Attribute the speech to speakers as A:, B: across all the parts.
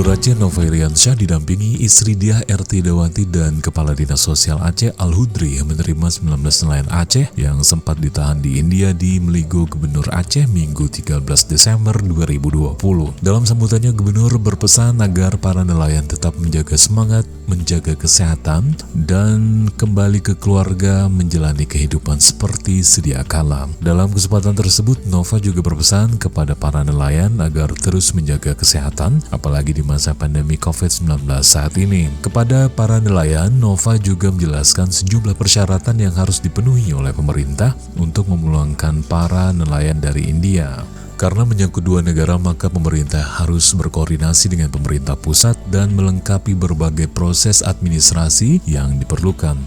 A: Gubernur Aceh Nova Iriansyah didampingi istri Diah RT Dewanti dan Kepala Dinas Sosial Aceh Al-Hudri menerima 19 nelayan Aceh yang sempat ditahan di India di Meligo Gubernur Aceh Minggu 13 Desember 2020. Dalam sambutannya, Gubernur berpesan agar para nelayan tetap menjaga semangat, menjaga kesehatan, dan kembali ke keluarga menjalani kehidupan seperti sedia kala. Dalam kesempatan tersebut, Nova juga berpesan kepada para nelayan agar terus menjaga kesehatan, apalagi di masa pandemi COVID-19 saat ini. Kepada para nelayan, Nova juga menjelaskan sejumlah persyaratan yang harus dipenuhi oleh pemerintah untuk memulangkan para nelayan dari India. Karena menyangkut dua negara, maka pemerintah harus berkoordinasi dengan pemerintah pusat dan melengkapi berbagai proses administrasi yang diperlukan.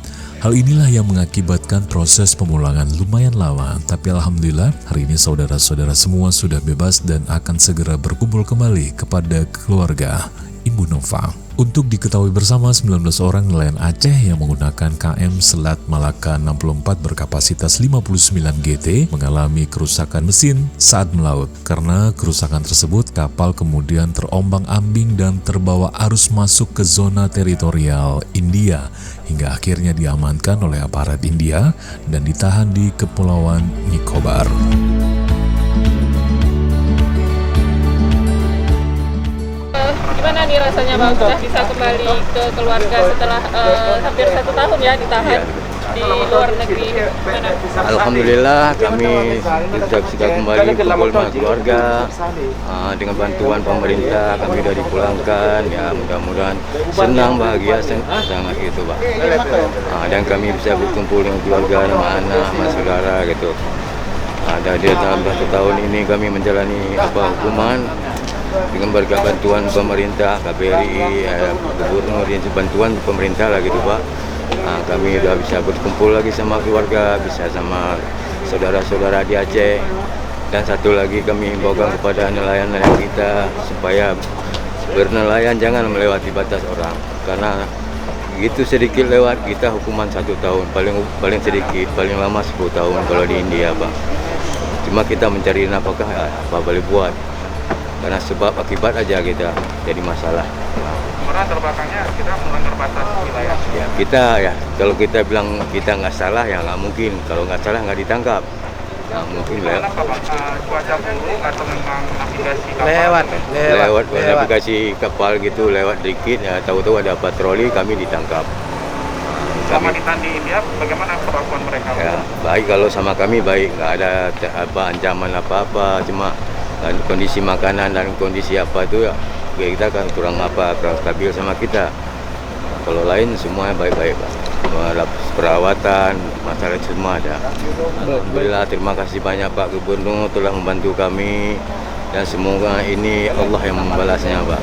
A: Hal inilah yang mengakibatkan proses pemulangan lumayan lama, tapi alhamdulillah hari ini saudara-saudara semua sudah bebas dan akan segera berkumpul kembali kepada keluarga. Ibu Nova. Untuk diketahui bersama, 19 orang nelayan Aceh yang menggunakan KM Selat Malaka 64 berkapasitas 59 GT mengalami kerusakan mesin saat melaut. Karena kerusakan tersebut, kapal kemudian terombang-ambing dan terbawa arus masuk ke zona teritorial India hingga akhirnya diamankan oleh aparat India dan ditahan di Kepulauan Nicobar.
B: Gimana nih rasanya Bang, sudah bisa kembali ke keluarga setelah hampir 1 tahun ya ditahan di luar negeri? Gimana?
C: Alhamdulillah kami sudah kembali kumpul sama keluarga. Dengan bantuan pemerintah kami sudah dipulangkan, ya mudah-mudahan senang, bahagia, sangat gitu Pak. Dan kami bisa berkumpul dengan keluarga, sama anak, sama saudara gitu. Dalam 1 tahun ini kami menjalani hukuman dengan berkat bantuan pemerintah, KBRI, Gubernur, bantuan pemerintah lah gitu Pak. Kami sudah bisa berkumpul lagi sama keluarga, bisa sama saudara-saudara di Aceh. Dan satu lagi kami himbaukan kepada nelayan-nelayan kita supaya bernelayan jangan melewati batas orang, karena itu sedikit lewat kita hukuman 1 tahun, paling sedikit, paling lama 10 tahun kalau di India Pak. Cuma kita mencari nafkah, apa boleh buat, karena sebab akibat aja kita jadi masalah.
D: Karena terbelakangnya kita melanggar batas wilayah.
C: Ya, kita ya, kalau kita bilang kita nggak salah ya nggak mungkin. Kalau nggak salah nggak ditangkap. Nggak mungkin
D: Kenapa Pak? Cuaca buruk atau memang navigasi kapal?
C: Lewat navigasi kapal gitu, lewat dikit ya, tahu-tahu ada patroli, kami ditangkap.
D: Selama ditahan di India, bagaimana perlakuan mereka?
C: Ya, baik, kalau sama kami baik, nggak ada ancaman apa-apa, cuma kondisi makanan dan kondisi apa itu ya kita kan kurang stabil sama kita. Kalau lain semuanya baik-baik Pak. Perawatan, masalah semua ada. Alhamdulillah, terima kasih banyak Pak Gubernur telah membantu kami, dan semoga ini Allah yang membalasnya Pak.